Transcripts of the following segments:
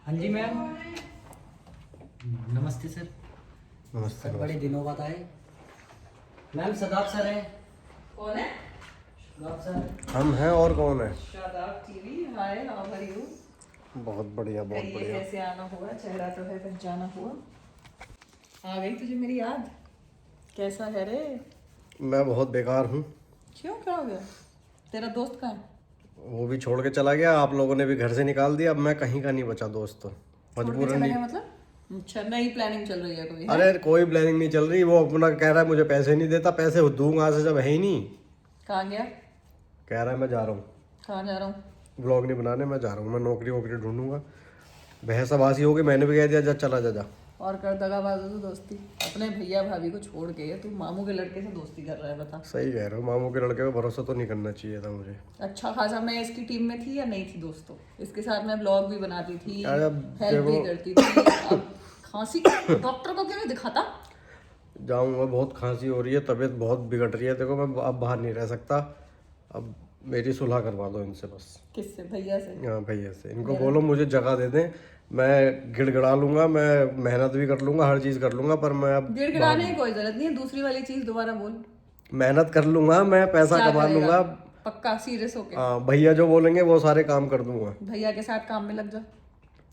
हाँ जी मैम। नमस्ते सर। नमस्ते। बड़े दिनों बाद आए। मैम सदाब सर हैं। कौन है? सदाब सर। हम हैं और कौन है? Shadab TV. Hi, how are you? बहुत बढ़िया, बहुत कहिए बढ़िया। कैसे आना हुआ? चेहरा तो है पहचाना हुआ। आ गई तुझे मेरी याद? कैसा है रे? मैं बहुत बेकार हूँ। क्यों, क्या हो गया? तेरा दोस्त कहाँ है? वो भी छोड़ के चला गया, आप लोगों ने भी घर से निकाल दिया। अब मैं कहीं का नहीं बचा दोस्त तो छोड़ के मजबूरन चला ही। गया मतलब? अच्छा, नई प्लानिंग चल रही है कोई? है? अरे कोई प्लानिंग नहीं चल रही, वो अपना कह रहा है मुझे पैसे नहीं देता। पैसे दूंगा आज से जब है ही नहीं। कहाँ गया? कह रहा है मैं जा रहा हूँ, कहाँ जा रहा हूँ? ब्लॉग नहीं बनाने, मैं जा रहा हूँ, मैं नौकरी वोकरी ढूंढूंगा। बहसाबाजी हो गई, मैंने भी कह दिया जा चला जा। और कर दगाबाज हो तो दोस्ती अपने भैया भाभी को छोड़ के तू मामू के लड़के से दोस्ती कर रहा है, बता। सही कह रहे हो, मामू के लड़के पे भरोसा तो नहीं करना चाहिए था मुझे। अच्छा खासा मैं इसकी टीम में थी या नहीं थी दोस्तों? इसके साथ मैं ब्लॉग भी बनाती थी, अरे अब हेल्प भी देखो- करती थी। अब खांसी डॉक्टर को क्यों नहीं दिखाता? जाऊंगा, बहुत खांसी हो रही है, तबीयत बहुत बिगड़ रही है। देखो मैं अब बाहर नहीं रह सकता। अब मेरी सुलह करवा दो इनसे बस। किससे? भैया से? हाँ भैया से, इनको बोलो मुझे जगह दे दें। मैं गिड़गिड़ा लूंगा, मैं मेहनत भी कर लूंगा, हर चीज़ कर लूंगा, पर मैं अब गिड़गिड़ाने की कोई जरूरत नहीं है। दूसरी वाली चीज दोबारा बोल। मेहनत कर लूंगा, मैं पैसा क्या कमा करेगा? लूंगा। पक्का सीरियस होके? हाँ भैया जो बोलेंगे वो सारे काम कर दूंगा। भैया के साथ काम में लग जा।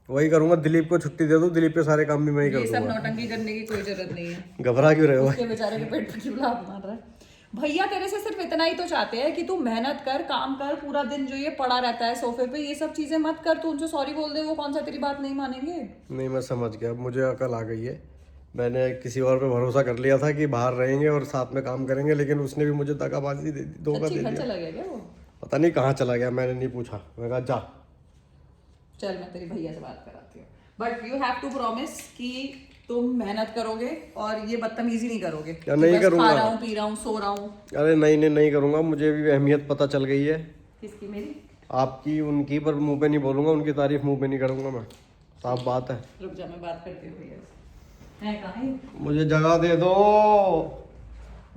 वही करूंगा, दिलीप को छुट्टी दे दूँ, दिलीप के सारे काम भी मैं ही ये कर सब दूंगा। नौटंकी करने की कोई जरूरत नहीं है। घबरा क्यों रहे हो? उसके बेचारे के पेट पे चूल्हा मार रहा है। भैया तेरे से सिर्फ इतना ही तो चाहते हैं कि तू मेहनत कर, काम कर। पूरा दिन जो ये पड़ा रहता है सोफे पे, ये सब चीजें मत कर। तू उनसे सॉरी बोल दे, वो कौन सा तेरी बात नहीं मानेंगे। नहीं मैं समझ गया, अब मुझे अकल आ गई है। मैंने किसी और पे भरोसा कर लिया था कि बाहर रहेंगे और साथ में काम करेंगे, लेकिन उसने भी मुझे दगाबाजी दे दी, धोखा सच्ची दे घर दिया। चला गया क्या वो? पता नहीं कहाँ चला गया, मैंने नहीं पूछा। मैं कहा जा। चल मैं तेरी भैया से बात कराती हूँ, but you have to promise कि तुम मेहनत करोगे और ये बदतमीजी नहीं करोगे या कि नहीं बस करूँगा। खा रहा हूँ, पी रहा हूँ, सो रहा हूँ। अरे नहीं करूँगा, मुझे भी अहमियत पता चल गई है। किसकी? मेरी? आपकी उनकी, पर मुंह पे नहीं बोलूँगा, उनकी तारीफ मुंह पे नहीं करूँगा मैं। साफ बात है। रुक जा, मैं बात करती हूँ भैया से। है कहाँ है? मुझे जगह दे दो,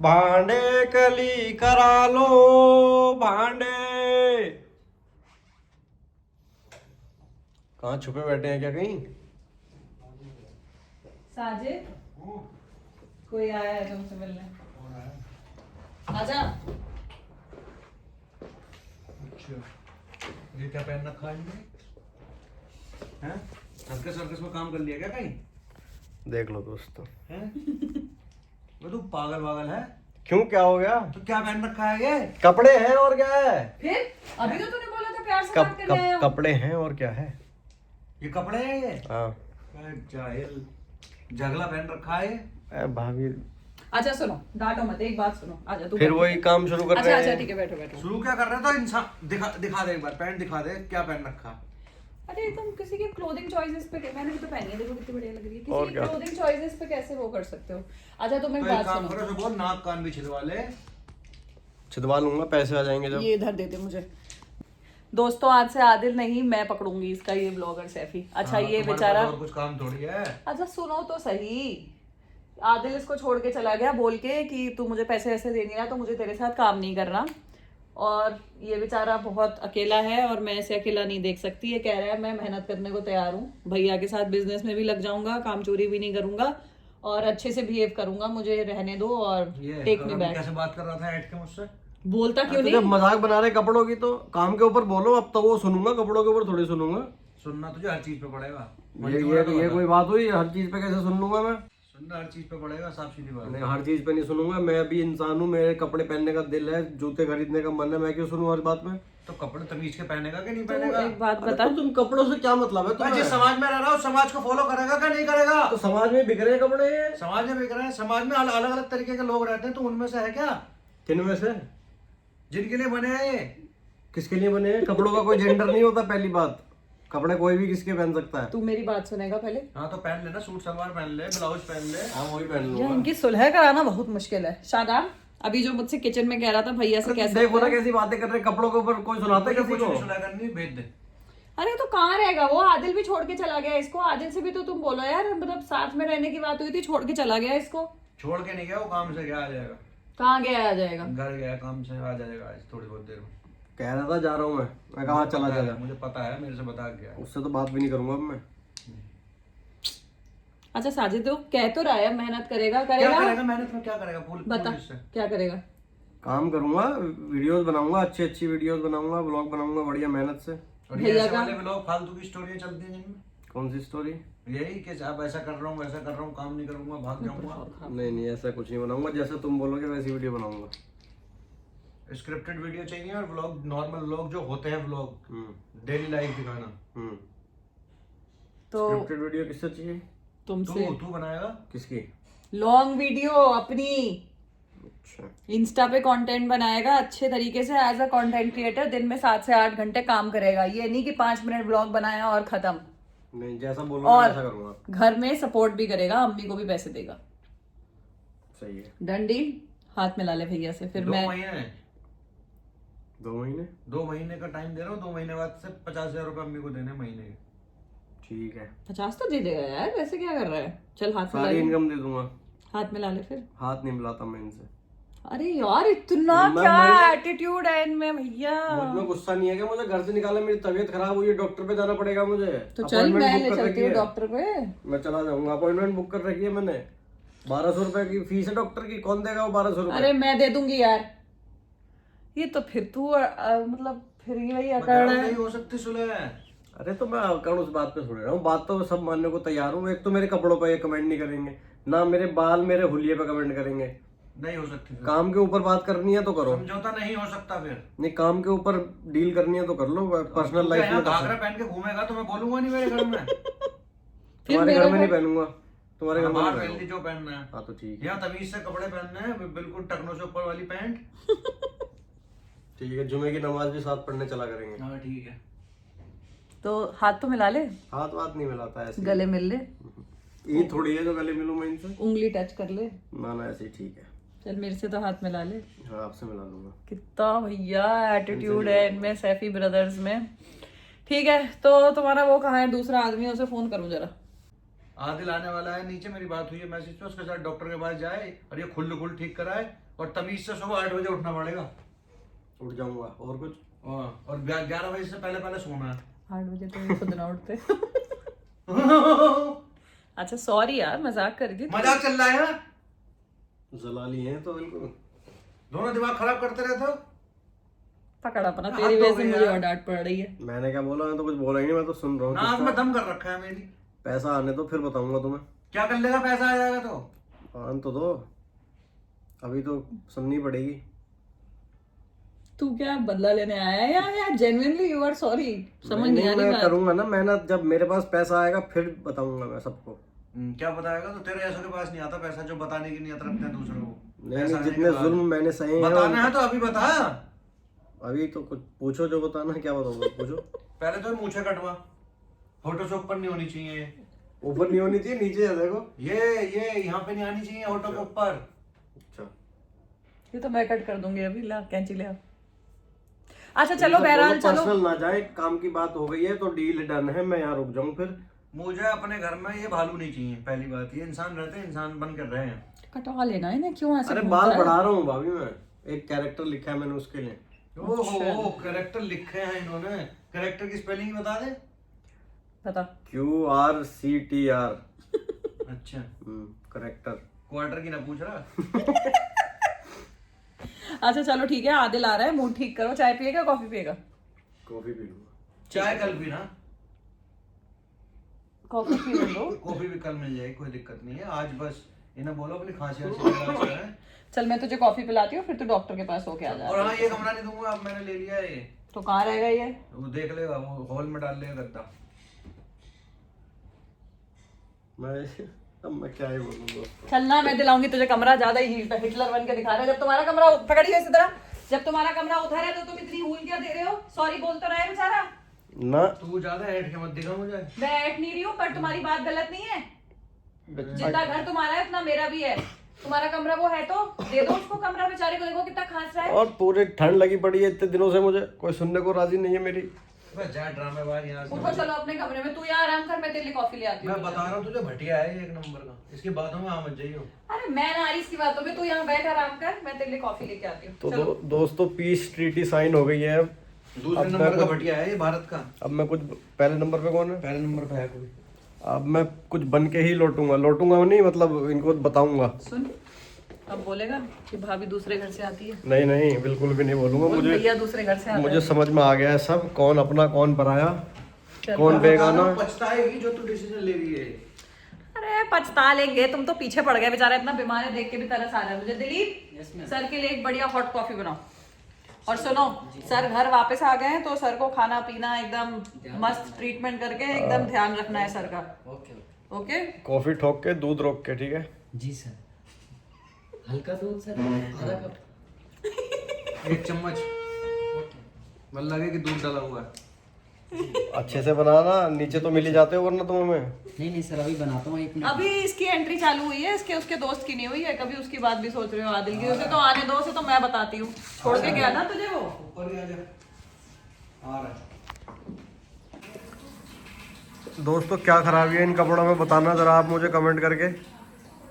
भांडे कली करा लो, भांडे। कहाँ छुपे बैठे हैं क्या कहीं? साजिद, कोई आया है तुमसे मिलने। आजा। अच्छा, ये क्या पहन रखा है इनने? हैं? सर्कस में काम कर लिया क्या कहीं? देख लो दोस्तों। हैं? वो तू पागल वागल है? क्यों, क्या हो गया? तो क्या पहन रखा है ये? कपड़े हैं और क्या है? फिर अभी तो तूने बोला था प्यार से बात करने आया हूँ। कपड़े हैं और क्या है? ये कपड़े हैं ये? हाँ। अरे जाहिल, जगला पहन रखा है ये? भाभी अच्छा सुनो, डांटो मत, एक बात सुनो। आजा तू फिर बैठ। वही काम शुरू कर अच्छा रहे अच्छा हैं। ठीक है, बैठो बैठो। शुरू क्या कर रहे हो? तो इंसान दिखा दे एक बार, पैंट दिखा दे, क्या पहन रखा? अरे तुम किसी के क्लोथिंग चॉइसेस पे, मैंने भी तो पहनी है, देखो कितनी बढ़िया लग रही है। और किसी क्या? के क्लोथिंग चॉइसेस पे कैसे वो कर सकते हो? अच्छा तुम एक तो एक बात काम सुनो। करो, जो बोल नाक कान भी छिदवा ले। छिदवा लूंगा, पैसे आ जाएंगे जब। ये इधर दे दे मुझे। दोस्तों आज से आदिल नहीं, मैं पकड़ूंगी इसका ये ब्लॉगर सैफी। अच्छा हाँ, ये तुम्हारे बेचारा, पास और कुछ काम थोड़ी है। अच्छा सुनो तो सही। आदिल इसको छोड़ के चला गया बोल के कि तू मुझे पैसे ऐसे दे नहीं रहा तो मुझे तेरे साथ काम नहीं करना। और ये बेचारा बहुत अकेला है और मैं इसे अकेला नहीं देख सकती। ये कह रहा है मैं मेहनत करने को तैयार हूँ, भैया के साथ बिजनेस में भी लग जाऊंगा, काम चोरी भी नहीं करूंगा और अच्छे से बिहेव करूंगा, मुझे रहने दो और ये टेक मी अभी बैक। कैसे बात कर रहा था ऐट के मुझसे? बोलता क्यों तो नहीं? जब मजाक बना रहे कपड़ों की तो काम के ऊपर बोलो। अब तो वो सुनूंगा, कपड़ों के ऊपर थोड़ी सुनूंगा। सुनना तुझे हर चीज पे पड़ेगा। ये कोई बात हुई? हर चीज पे कैसे सुन लूंगा मैं? सुनना हर चीज पे पड़ेगा, साफ सीधी बात। नहीं, हर चीज पे नहीं सुनूंगा। मैं भी इंसान हूँ, मेरे कपड़े पहनने का दिल है, जूते खरीदने का मन है, मैं क्यों सुनूं हर बात में? तो कपड़े तमीज के पहनेगा कि नहीं तू पहनेगा? एक बात अरे बता, तो तुम कपड़ों से क्या मतलब है मैं तुम्हें? जिस समाज में रह रहा हूँ समाज को फॉलो करेगा क्या नहीं करेगा? तो समाज में बिक रहे हैं कपड़े ये। समाज में बिक रहे हैं, समाज में अलग अलग तरीके के लोग रहते हैं, तो उनमें से है क्या किन में से? जिनके लिए बने हैं ये? किसके लिए बने हैं? कपड़ों का कोई जेंडर नहीं होता, पहली बात। कपड़े कोई भी किसके पहन सकता है। तू मेरी बात सुनेगा पहले? हाँ तो पहन लेना, सूट सलवार पहन ले, ब्लाउज पहन ले। हाँ वही पहन यार लूंगा। इनकी सुलह कराना बहुत मुश्किल है। शादाब अभी जो मुझसे किचन में कह रहा था भैया से कैसे, देखो ना कैसी बातें कर रहे हैं, कपड़ों के ऊपर कोई सुनाता है किसी कुछ को? नहीं सुना करनी, भेज दे। अरे तो कहाँ रहेगा वो? आदिल भी छोड़ के चला गया इसको। आदिल से भी तो तुम बोलो यार, मतलब साथ में रहने की बात हुई थी, छोड़ के चला गया इसको। छोड़ के नहीं गया वो, काम से गया, आ जाएगा। कहाँ गया? आ जाएगा? घर गया, काम से आ जाएगा आज थोड़ी बहुत देर में। कह रहा था जा रहा हूँ मैं कहाँ चला जाएगा? मुझे पता है, मेरे से बता गया। उससे तो बात भी नहीं करूंगा अब मैं। अच्छा साजिद तो कह तो रहा है मेहनत करेगा क्या करेगा करेगा मेहनत में, क्या करेगा बता क्या करेगा। काम करूंगा, वीडियोस बनाऊंगा, अच्छी अच्छी वीडियोस बनाऊंगा, ब्लॉग बनाऊंगा बढ़िया मेहनत से। और ये ऐसे वाले व्लॉग फालतू की स्टोरियां चलती हैं जिनमें, कौन सी स्टोरी? यही कि अब ऐसा कर रहा हूँ वैसा कर रहा हूँ, काम नहीं करूंगा भाग जाऊंगा। नहीं नहीं, ऐसा कुछ नहीं बनाऊंगा, जैसा तुम बोलोगे वैसी वीडियो बनाऊंगा। स्क्रिप्टेड वीडियो चाहिए और व्लॉग, नॉर्मल व्लॉग जो होते हैं व्लॉग, डेली लाइफ दिखाना। तो स्क्रिप्टेड वीडियो किससे चाहिए? तुमसे। तू बनाएगा? किसकी? लॉन्ग वीडियो अपनी अच्छा, इंस्टा पे कंटेंट बनाएगा अच्छे तरीके से एज अ कंटेंट क्रिएटर। दिन में 7 से 8 घंटे काम करेगा, ये नहीं कि 5 मिनट ब्लॉग बनाया और खत्म। नहीं, जैसा बोलोगे और वैसा करूंगा। घर में सपोर्ट भी करेगा, अम्मी को भी पैसे देगा। सही है। Done deal. हाथ मिला ले भैया से। फिर 2 मैं महीने 2 महीने का टाइम दे रहा हूँ। 2 महीने बाद से 50,000 रुपए अम्मी को देने महीने के। ठीक है। 50 तो दे देगा यार, वैसे क्या कर रहा है। चल हाथ मिला सारी ले, इनकम दे दूंगा। हाथ मिला ले फिर। हाथ नहीं मिलाता मैं इनसे। अरे यार इतना क्या एटीट्यूड है इनमें भैया। मुझ में गुस्सा नहीं है क्या? मुझे घर से निकाला, मेरी तबीयत खराब हुई है, डॉक्टर पे जाना पड़ेगा मुझे। तो चल मैं ले चलती हूँ है डॉक्टर पे। मैं चला जाऊंगा, अपॉइंटमेंट बुक कर रखी है मैंने। 1200 रुपए की फीस है डॉक्टर की, कौन देगा वो 1200 रुपए? अरे मैं दे दूंगी यार। ये तो फिर तू मतलब फिर ये वही अकड़ है। नहीं हो सकती सुलह। अरे तो मैं अकड़ उस बात पे छोड़ रहा हूँ, बात तो सब मानने को तैयार हूँ। एक तो मेरे कपड़ों पे ये कमेंट नहीं करेंगे ना, मेरे बाल मेरे हुलिये पे कमेंट करेंगे। नहीं हो सकती। काम के ऊपर बात करनी है तो करो, समझौता नहीं हो सकता। फिर नहीं काम के ऊपर डील करनी है तो कर लो, पर्सनल लाइफ में। घाघरा पहन के घूमेगा तो मैं बोलूंगा नहीं मेरे घर में। तुम्हारे घर में नहीं पहनूंगा, तुम्हारे घर में बाहर नहीं पहन ली पहनूंगा। जो पहनना है। हाँ तो ठीक है, यहाँ तमीज से कपड़े पहनने हैं, बिल्कुल टकनों से ऊपर वाली पैंट। ठीक है। जुमे की नमाज भी साथ पढ़ने चला करेंगे। हाँ ठीक है। तो हाथ तो मिला ले, हाथ वाथ नहीं मिलाता ऐसे। गले मिल ले, ये थोड़ी है जो गले मिलूं मैं इनसे। उंगली टच कर ले। ना ना, ऐसे ही ठीक है। चल मेरे से तो हाथ मिला ले। हाँ आपसे मिला लूंगा। कितना भैया एटीट्यूड है इनमें, सैफी ब्रदर्स में। ठीक है तो तुम्हारा वो कहाँ है दूसरा आदमी, उसे फोन करूँ जरा। आदिल आने वाला है, नीचे मेरी बात हुई है मैसेज पे, उसके साथ डॉक्टर के पास जाए और ये खुल ठीक कराए। और तमीज से सुबह 8 बजे उठना पड़ेगा। उठ जाऊंगा। और कुछ? और 11 बजे से पहले सोना है। 8 बजे तो ये खुद ना उठते। अच्छा सॉरी यार, मजाक कर रही थी। मजाक चल रहा है। जलाली हैं तो बिल्कुल। दोनों दिमाग खराब करते रहते हो। पकड़ अपना, तेरी वजह से मुझे और डांट पड़ रही है। मैंने क्या बोला? मैं तो कुछ बोला ही नहीं, मैं तो सुन रहा हूँ। नाक में दम कर रखा है मेरी। पैसा आने तो फिर बताऊंगा तुम्हें। क्या कर लेगा? पैसा आ जाएगा तो आन तो दो, अभी तो सुननी पड़ेगी। तू क्या बदला लेने आया है या जेन्युइनली यू आर सॉरी? समझ नहीं आ रही मैं बात। करूंगा ना मेहनत, जब मेरे पास पैसा आएगा फिर बताऊंगा मैं सबको। क्या बताएगा? तो तेरे ऐसों के पास नहीं आता पैसा जो बताने की नियत रखते हैं दूसरों को। नहीं, जितने जुल्म मैंने सहे हैं बताना है तो अभी बता। अभी तो कुछ पूछो जो बताना है। क्या बताओ पूछो। पहले तो मूछें कटवा, फोटो से ऊपर नहीं होनी चाहिए। ऊपर नहीं होनी चाहिए, नीचे है देखो। ये यहाँ पे नहीं आनी चाहिए, फोटो के ऊपर। अच्छा ये तो मैं कट कर दूंगी अभी। ला कैंची ले आ। अच्छा चलो बहरहाल चलो। पर्सनल ना जाए, काम की बात हो गई है तो डील डन है। मैं यहाँ रुक जाऊँ फिर? मुझे अपने घर में ये भालू नहीं चाहिए। पहली बात, ये इंसान रहते हैं, इंसान बन कर रहे हैं। कटवा लेना इन्हें, क्यों ऐसे अरे घूमता बाल है? बढ़ा रहा हूँ भाभी मैं, एक कैरेक्टर लिखा है मैंने उसके लिए। ओहो कैरेक्टर लिखे हैं इन्होंने। कैरेक्टर की स्पेलिंग बता दे। बता। QRCTR। अच्छा करेक्टर। क्वार्टर की ना पूछ रहा। अच्छा चलो ठीक है, आदिल आ रहा है, मूड ठीक करो। चाय पिएगा कॉफी पिएगा? कॉफी पी लूंगा। चाय कल पीना। Coffee P low. कॉफी भी कल मिल जाएगी, कोई दिक्कत नहीं है। आज बस इन्हें बोलो अपनी खांसी है। चल मैं तुझे कॉफी पिलाती हूँ, फिर तू डॉक्टर के पास होके आ जा। और हाँ, ये कमरा नहीं दूंगा, अब मैंने ले लिया है ये। तो कहाँ रहेगा ये? वो देख लेगा, वो हॉल में डाल लेगा गद्दा। अब मैं क्या ही बोलूं दोस्तों। चलना, मैं दिलाऊंगी तुझे कमरा। ज्यादा ही हिटलर बन के दिखा रहे हो। जब तुम्हारा कमरा पकड़िए इसी तरह, जब तुम्हारा कमरा उधर है तो तुम इतनी हूल क्या दे रहे हो? सॉरी बोल तो रहे बेचारा। ना तू ज्यादा ऐठ के मत दिखा मुझे। मैं ऐट नहीं रही हूँ, पर तुम्हारी बात गलत नहीं है। जितना घर तुम्हारा है उतना मेरा भी है। तुम्हारा कमरा वो है तो दे दो उसको कमरा। बेचारे को देखो कितना खांस रहा है। और पूरे ठंड लगी पड़ी है इतने दिनों से, मुझे कोई सुनने को राजी नहीं है मेरी। बस जा ड्रामेबाज यहाँ से। उठो चलो अपने कमरे में। तू यहाँ आराम कर, मैं तेरे लिए कॉफी ले आती हूँ। मैं बता रहा हूँ तुझे, भटिया है ये एक नंबर का। इसकी बातों में आ मत जाइयो। अरे मैं ना आ रही इसकी बातों में। तू यहाँ बैठ आराम कर, मैं तेरे लिए कॉफी लेके आती हूँ। तो दोस्तों पीस ट्रीटी साइन हो गई है। दूसरे नंबर का भटिया है ये भारत का। अब मैं कुछ, पहले नंबर पे कौन है? पहले नंबर पे है कोई। अब मैं कुछ बन के ही लौटूंगा नहीं, मतलब इनको बताऊंगा। सुन, अब बोलेगा कि भाभी दूसरे घर से आती है। नहीं नहीं, बिल्कुल भी नहीं बोलूंगा। बोल, मुझे भैया दूसरे घर से आता मुझे है। समझ में आ गया है सब, कौन अपना कौन पराया, चल, कौन बेगाना। पछताएगी जो तू डिसीजन ले रही है। अरे पछता लेंगे, तुम तो पीछे पड़ गए बेचारा, इतना बीमार है, देख के भी तरस आ रहा है मुझे। दिलीप, सर के लिए एक बढ़िया हॉट कॉफी बनाओ। और सुनो, सर घर वापस आ गए हैं तो सर को खाना पीना एकदम मस्त ट्रीटमेंट करके एकदम ध्यान रखना है सर का। Okay okay. ओके, कॉफी ठोक के दूध रोक के, ठीक है? जी सर। हल्का दूध सर, आधा कप। 1 चम्मच, मन लगे कि दूध डाला हुआ है। अच्छे से बनाना, नीचे तो मिल ही जाते हो वरना तुम हमें। नहीं नहीं सर, अभी बनाता हूँ 1 मिनट। अभी इसकी एंट्री चालू हुई है, इसके उसके दोस्त की नहीं हुई है। कभी उसकी बात भी सोच रहे हो आदिल की? उसे तो आने दो, उसे तो मैं बताती हूँ। छोड़ के गया ना तुझे वो। ऊपर ही आ जा, आ रहा है। दोस्तों क्या खराबी है इन कपड़ों में बताना जरा आप मुझे कमेंट करके।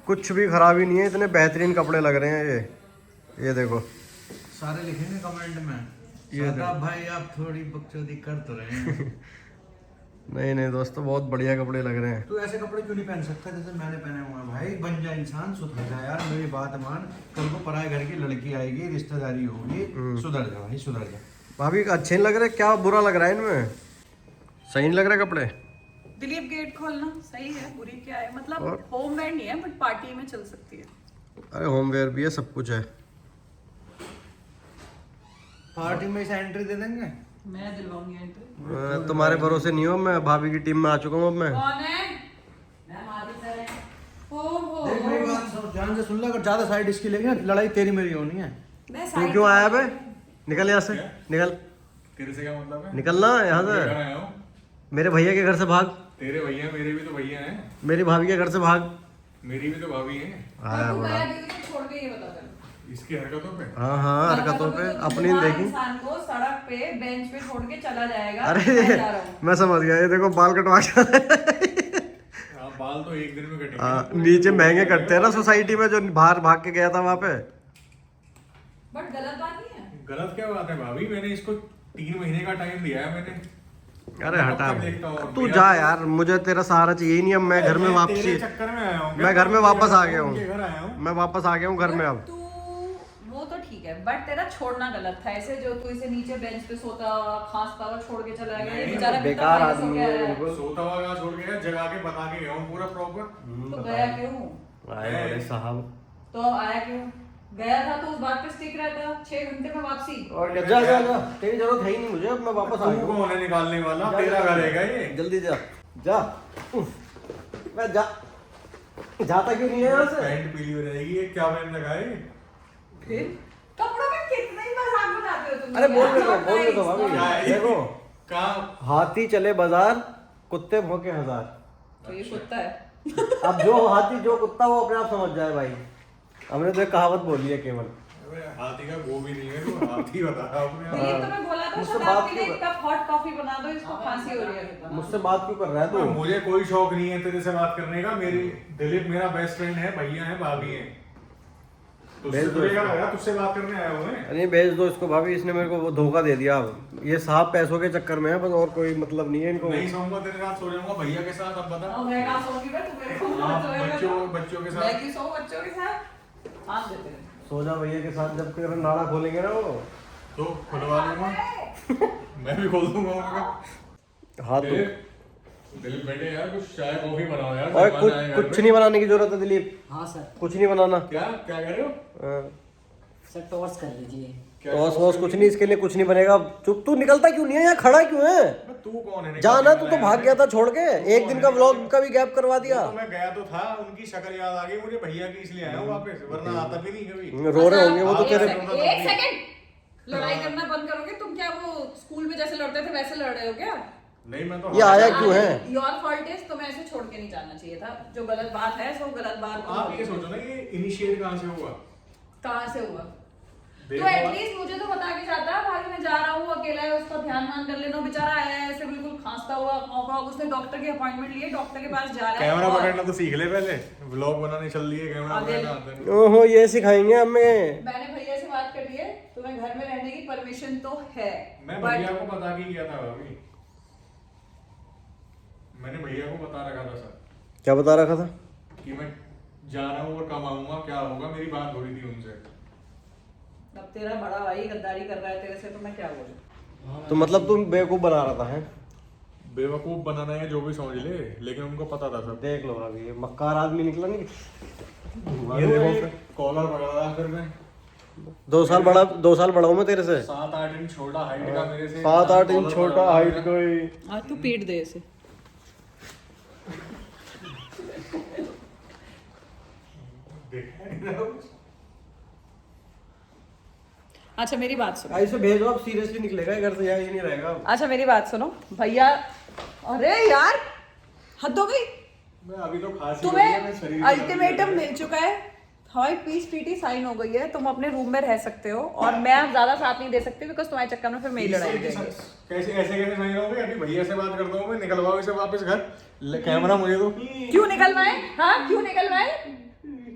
कुछ भी खराबी नहीं है, इतने बेहतरीन कपड़े लग रहे हैं ये देखो। सारे लिखेंगे कमेंट में, शादाब भाई आप थोड़ी बकचोदी कर तो रहे हैं। नहीं नहीं दोस्तों, बहुत बढ़िया कपड़े लग रहे हैं। तू ऐसे कपड़े क्यों नहीं पहन सकता जैसे मैंने पहने हुए हैं? भाई बन जा इंसान, सुधर जा यार, मेरी बात मान। कल को पराए घर की लड़की आएगी, रिश्तेदारी होगी, सुधर जा भाई, सुधर जा। भाभी अच्छे नहीं लग रहे, क्या बुरा लग रहा है इनमें? सही नहीं लग रहे कपड़े? दिलीप गेट खोलना सही है, बुरी क्या है? मतलब और? होमवेयर नहीं है बट पार्टी में चल सकती है। अरे होमवेयर भी है, सब कुछ है। पार्टी में इसे एंट्री दे देंगे। मैं दिलवाऊंगी एंट्री। तुम्हारे भरोसे नहीं हो, मैं भाभी की टीम में आ चुका हूँ अब मैं। कौन है? मैं मारी सर है। हो देख मेरी बात सुन, ध्यान से सुन ले, अगर ज्यादा साइड इसकी लेगी ना, लड़ाई तेरी मेरी होनी है। मैं तू साइड क्यों आया बे? निकल यहाँ से, निकल। तेरे से क्या मतलब है? निकलना यहाँ घर से। आया हूँ। मेरे भैया के घर से भाग, तेरे भैया मेरे भी तो भैया हैं, मेरी भाभी के घर से भाग। मेरी भी तो भाभी हैं। आया तू बड़ा। गया दीदी को छोड़ के, ये बता कर। इसकी हरकतों पे हाँ हाँ, हरकतों पे अपनी बीमार देखी। इंसान को सड़क पे बेंच पे छोड़ के चला जाएगा। अरे मैं जा रहा हूँ। मैं समझ गया, ये देखो बाल कटवा के हाँ, बाल तो एक दिन में कटेंगे। नीचे महंगे कटते हैं ना सोसाइटी में, जो बाहर भाग के गया था वहाँ पे। बट गलत बात नहीं है। गलत क्या बात है भाभी? मैंने इसको 3 महीने का टाइम दिया है मैंने। अरे हटा, कब तक देखता हूँ? तू जा यार, मुझे तेरा सहारा चाहिए ही नहीं अब। मैं घर में वापसी, तेरे चक्कर में आया हूँ। मैं घर में वापस आ गया उनके हूँ। घर आया हूँ। मैं वापस आ गया हूँ घर में अब। तू वो तो ठीक है, बट तेरा छोड़ना गलत था। ऐसे जो तू इसे नीचे बेंच पे सोता हुआ खांसता हुआ छोड़ के चला गया, ये नहीं, बेचारा बेकार कितना आदमी सो है गया है। बिल्कुल। सोता हुआ कहाँ छोड़ गया? जगा के बता के गया हूँ पूरा प्रॉपर। तो गया क्यों? आए बड़े साहब। तो अब आया क्यों? गया था तो उस बात पे स्टिक रहता। 6 घंटे में वापसी। और क्या, जा जा जा, तेरी जरूरत है ही नहीं मुझे, अब मैं वापस आ तू गया हूँ। कौन है निकालने वाला? जा, तेरा जा, घर है ये? जल्दी जा जा। मैं जा, जाता क्यों नहीं है यहाँ से? पैंट पीली हो जाएगी। ये क्या पहन रखा है? फिर कपड़ों में कितना ही मजाक बनाते हो तुम। अरे बोलने दो भाभी। क्या है? देखो, कहाँ? हाथी चले बाजार, कुत्ते भौंके हजार। तो ये कुत्ता है। अब जो हाथी जो कुत्ता वो अपने आप समझ जाए भाई। हमने तो एक कहावत बोली है केवल। अबे हाथी का वो भी नहीं है, तो हाथी बता रहा हूँ अपने आप। दिलीप तो मैं बोला था मुझसे शताब बात के लिए क्यों एक कप हॉट कॉफी बना दो, इसको खांसी हो रही है। मुझसे बात क्यों कर रहा है तू? मुझे कोई शौक नहीं है तेरे से बात करने का। मेरी दिलीप मेरा बेस्ट फ्रेंड है, भैया है, भाभी है। तुझसे भेज दो तुझे क्या इसको। लगा? तुझसे बात करने आया हूँ मैं। अरे भेज दो इसको भाभी, इसने मेरे को वो धोखा दे दिया। अब ये साहब पैसों के चक्कर में है बस, और कोई मतलब नहीं है इनको। नहीं सोऊंगा तेरे साथ, सो जाऊंगा भैया के साथ। अब बता। और मैं कहाँ सोऊंगी बे? तू मेरे को हाँ, बोल रहा है। बच्चों के मैं साथ। क्यों सोऊं बच्चों के साथ? हाँ देते हैं। सो जा भैया के साथ, जब तेरा नाड़ा खोलेंगे ना वो। तो खुलवा लूंगा। मैं भी खोल दूंगा उनका। हाथ तो दिलीप बेटे यार, कुछ चाय कॉफी बनाओ यार। और मेहमान आए घर कुछ पे। नहीं बनाने की जरूरत है दिलीप, हाँ सर। कुछ नहीं बनाना। क्या क्या कह रहे हो? हाँ। सर टॉस कर लीजिए। क्या टॉस वॉस कुछ नहीं, इसके लिए कुछ नहीं बनेगा। चुप, तू निकलता क्यों नहीं है? यहाँ खड़ा क्यों है? तू कौन है? जाना, तू तो भाग गया था छोड़ के। एक दिन का व्लॉग का भी गैप करवा दिया। तो मैं गया तो था, उनकी शक्ल याद आ गई मुझे भैया की, इसलिए आया हूँ वापस, वरना आता भी नहीं कभी। रो रहे होंगे वो तो एक तेरे। सेकंड लड़ाई करना बंद करोगे तुम? क्या वो स्कूल में जैसे लड़ते थे वैसे लड़ रहे हो क्या? नहीं, मैं तो ये आया क्यों है? योर फॉल्ट इज, तुम्हें ऐसे छोड़ के नहीं जाना चाहिए था। जो गलत बात है सो गलत बात। आप ये सोचो ना, ये इनिशिएट कहाँ से हुआ? कहाँ से हुआ? देखो तो एटलीस्ट मुझे तो बता के जाता, भाई मैं जा रहा हूँ अकेला है, उसका ध्यान मान कर लेना। बेचारा आया है ऐसे बिल्कुल खांसता हुआ, उसने डॉक्टर की अपॉइंटमेंट लिए, डॉक्टर के पास जा रहा है। कैमरा और पकड़ना तो सीख ले पहले, व्लॉग बनाने चल दिए, कैमरा पकड़ना आता है। ओहो, ये सिखाएंगे हमें। मैंने भैया से बात कर ली है, तुम्हें घर में रहने की परमिशन तो है। मैं But भैया को बता के गया था भाभी। मैंने भैया को बता रखा था सर क्या बता रखा था? कि मैं जा रहा हूँ और कमाऊंगा, क्या होगा, मेरी बात हो रही थी उनसे। अब तेरा बड़ा भाई गद्दारी कर रहा है तेरे से, तो मैं क्या बोलूं? तो मतलब तुम बेवकूफ बना रहा था है? बेवकूफ बनाना है जो भी समझ ले, लेकिन उनको पता था सब। देख लो अभी ये मक्कार आदमी निकला नहीं। ये देखो कॉलर पकड़ा था फिर मैं 2 साल बड़ा हूँ मैं तेरे से। 7-8 इंच छोटा हाइट का मेरे से। 7-8 इंच छोटा हाइट का ही। आज तू पीट दे इसे। अच्छा मेरी बात सुनो। ऐसे भेजो, अब सीरियसली निकलेगा घर से, यहाँ ये नहीं रहेगा। अच्छा मेरी बात सुनो भैया। अरे यार हद हो गई। मैं अभी तो खांसी हो रही है, मैं शरीर तुम्हें में अल्टीमेटम मिल चुका है, हमारी पीस ट्रीटी साइन हो गई है, तुम अपने रूम में रह सकते हो और मैं अब ज्यादा साथ नहीं दे सकती बिकॉज तुम्हारे चक्कर में फिर मेरी लड़ाई हो जाएगी। कैसे ऐसे साइन हो गई? अभी भैया से बात करता हूँ मैं, निकलवाओ इसे वापस घर। कैमरा मुझे दो। क्यों निकलवाए? हाँ क्यों निकलवाए?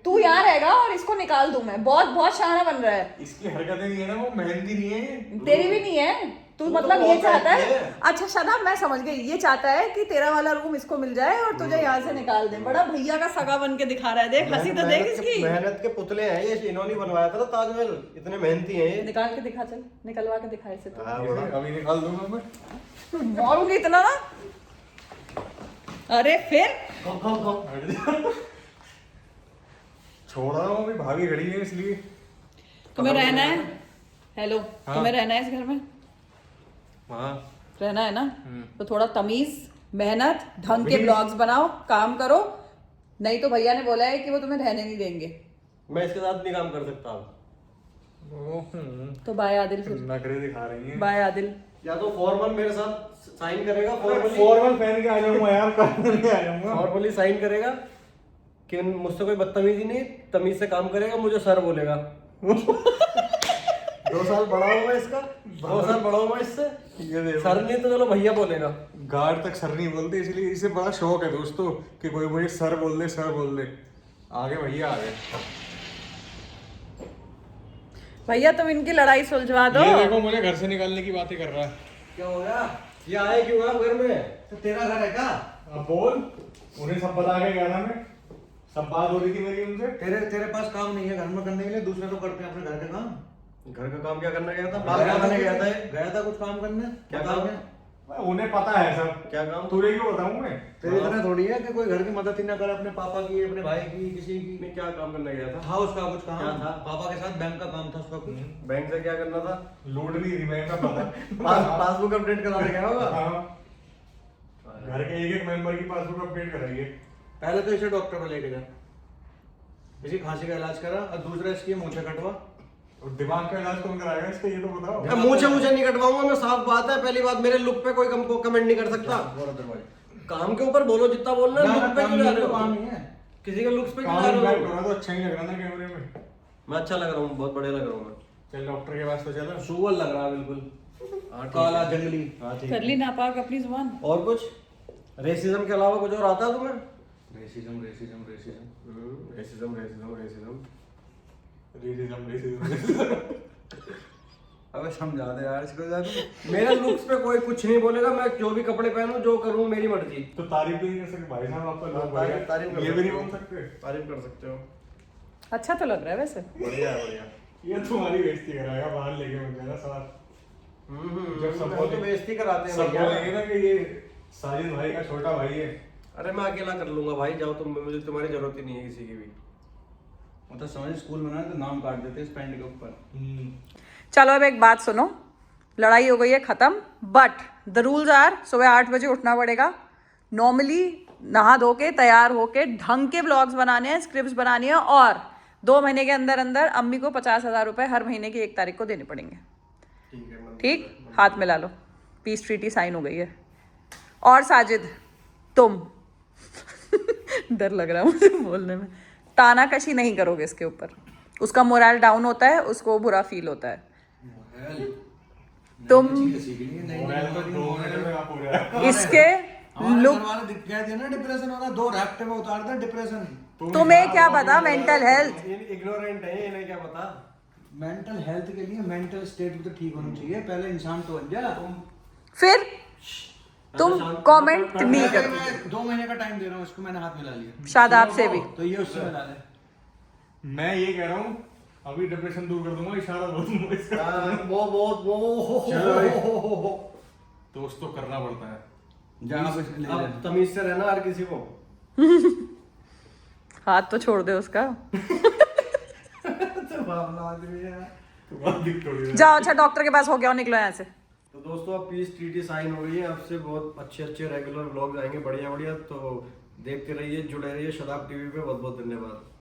तू यहाँ रहेगा और इसको निकाल दूं मैं। बहुत बहुत शाना बन रहा है। इसकी हरकतें नहीं है ना, वो मेहनती नहीं है। तेरी भी नहीं है। तू मतलब ये चाहता है, अच्छा शनाब मैं समझ गई, ये चाहता है कि तेरा वाला रूम इसको मिल जाए और तुझे यहाँ से निकाल दे। बड़ा भैया का सगा बन के दिखा रहा है, देख हंसी तो देख इसकी। मेहनत के पुतले हैं ये, इन्होंने बनवाया था ना ताजमहल, इतने मेहनती हैं ये। निकाल के दिखा, चल निकलवा के दिखा इसे तो। अभी निकाल दूंगा मैं। मारूंगी इतना ना। अरे फिर छोड़ रहा हूँ, अभी भाभी खड़ी है इसलिए। तुम्हें रहना है? हेलो हाँ। तुम्हें रहना है इस घर में? हाँ रहना है ना? तो थोड़ा तमीज, मेहनत, ढंग के ब्लॉग्स बनाओ, काम करो, नहीं तो भैया ने बोला है कि वो तुम्हें रहने नहीं देंगे। मैं इसके साथ नहीं काम कर सकता अब। तो बाय आदिल फिर। नखरे दिखा रही है। बाय आदिल। या तो फॉर्मल मेरे साथ साइन करेगा, फॉर्मल पहन के आ जाऊंगा यार, पहन के आ जाऊंगा। फॉर्मली साइन करेगा कि मुझसे कोई बदतमीजी नहीं, तमीज से काम करेगा, मुझे सर बोलेगा। 2 साल बड़ा हूँ मैं इसका, 2 साल बड़ा हूँ मैं इससे। ये देखो। सर नहीं तो चलो भैया बोलेगा। गार्ड तक सर नहीं बोलते, इसलिए इसे बड़ा शौक है दोस्तों कि कोई मुझे सर बोल दे, सर बोल दे। आगे भैया आ गए। भैया तुम इनकी लड़ाई सुलझवा दो। ये देखो मुझे घर से निकालने की बातें कर रहा है। क्या हो गया? ये आए क्यों आप घर में? तो तेरा घर है क्या? अब बोल, उन्हें सब बता के गया था मैं, सब बात हो रही थी मेरी उनसे। तेरे पास काम नहीं है घर में करने के लिए, दूसरे तो करते हैं अपने घर के काम। घर का काम क्या करने गया था? बाल काटने गया था। गया था कुछ काम करने। क्या बता काम? के। उन्हें पता है सब। क्या काम? तुझे क्यों बताऊं मैं? तेरे इतना थोड़ी है कि कोई घर की मदद ही ना करे, अपने पापा की, अपने भाई की, किसी की। में क्या काम करने गया था? था उसका कुछ काम। क्या था? पापा के साथ बैंक का काम था उसका कुछ। बैंक से क्या करना था? लूट नहीं थी मैं, पता। पासबुक अपडेट कराने गया होगा। हाँ। घर के एक मेंबर की पासबुक अपडेट कराइए। पहले तो इसे डॉक्टर पे लेके जा, इसी खांसी का इलाज करा, और दूसरा इसकी मूछें कटवा। और दिमाग का इलाज कौन कराएगा इसका, ये तो बताओ। मुझे नहीं कटवाऊंगा मैं, साफ बात है। पहली बात, मेरे लुक पे कोई कमेंट नहीं कर सकता। काम के ऊपर बोलो जितना बोलना है, लुक पे क्यों जा रहे हो? काम ही है। किसी के लुक्स पे क्यों काम जा रहे बैक हो? करा तो अच्छा ही लग रहा ना कैमरे में। मैं अच्छा लग रहा हूँ, बहुत बढ़िया लग रहा हूँ मैं। चल डॉक्टर के पास तो चलो। सुअर लग रहा है बिल्कुल, काला जंगली। कर ली नापाक अपनी जुबान। और कुछ रेसिज्म के अलावा कुछ और आता है तुम्हें? Racism racism racism racism racism racism racism racism. अबे समझा दे यार इसको ज्यादा। मेरे लुक्स पे कोई कुछ नहीं बोलेगा, मैं जो भी कपड़े पहनूं, जो करूं, मेरी मर्जी। तो तारीफ भी नहीं कर सकते भाई साहब, आपका लोग तारीफ कर ये भी नहीं सकते हो। बोल सकते। तारीफ कर सकते हो। अच्छा तो लग रहा है वैसे। बढ़िया है, बढ़िया। ये तुम्हारी बेइज्जती कराएगा, बाहर लेके मुझे ना साथ। जब सब तो बेइज्जती कराते हैं सब भैया। बोलेंगे ना कि ये साजिद भाई का छोटा भाई है। अरे मैं अकेला कर लूंगा भाई, जाओ तुम, मुझे तुम्हारी जरूरत ही नहीं है किसी की भी। मतलब समझ, स्कूल बनाए तो नाम काट देते इस पैंट के ऊपर। चलो अब एक बात सुनो, लड़ाई हो गई है खत्म, बट द रूल्स आर सुबह 8 बजे उठना पड़ेगा। नॉर्मली नहा धो के तैयार होके ढंग के ब्लॉग्स बनाने हैं, स्क्रिप्ट्स बनानी है, और 2 महीने के अंदर अंदर अम्मी को 50,000 रुपए हर महीने की 1 तारीख को देने पड़ेंगे। ठीक, हाथ मिला लो, पीस ट्रीटी साइन हो गई है। और साजिद तुम डर लग रहा है मुझे बोलने में, तानाकशी नहीं करोगे इसके ऊपर। उसका मोरल डाउन होता है, उसको बुरा फील होता है। तुम इसके लुक, डिप्रेशन हो रहा, 2 हफ्ते में उतार दे डिप्रेशन। तुम्हें क्या पता मेंटल हेल्थ। इग्नोरेंट है, इन्हें क्या पता। मेंटल हेल्थ के लिए मेंटल स्टेट भी तो ठीक होनी चाहिए, पहले इंसान तो बन जा। फिर तुम कमेंट नहीं अरे करो। मैं 2 महीने का टाइम दे रहा हूँ उसको, मैंने हाथ मिला लिया। शादाब से भी। तो ये उससे मिला ले। मैं ये कह रहा हूँ अभी डिप्रेशन दूर कर दूंगा, इशारा बोल दूंगा इसका। चलो भाई। दोस्त तो करना पड़ता है। जहाँ पे ले ले। अब तमीज से रहना हर किसी को। हाथ तो छोड़ दे उसका। तो बावला आदमी है। जाओ अच्छा डॉक्टर के पास हो गया हो, निकलो यहाँ से। तो दोस्तों अब पीस ट्रीटी साइन हो गई है, अब से बहुत अच्छे अच्छे रेगुलर व्लॉग्स आएंगे, बढ़िया बढ़िया। तो देखते रहिए, जुड़े रहिए शादाब टीवी पे। बहुत बहुत धन्यवाद।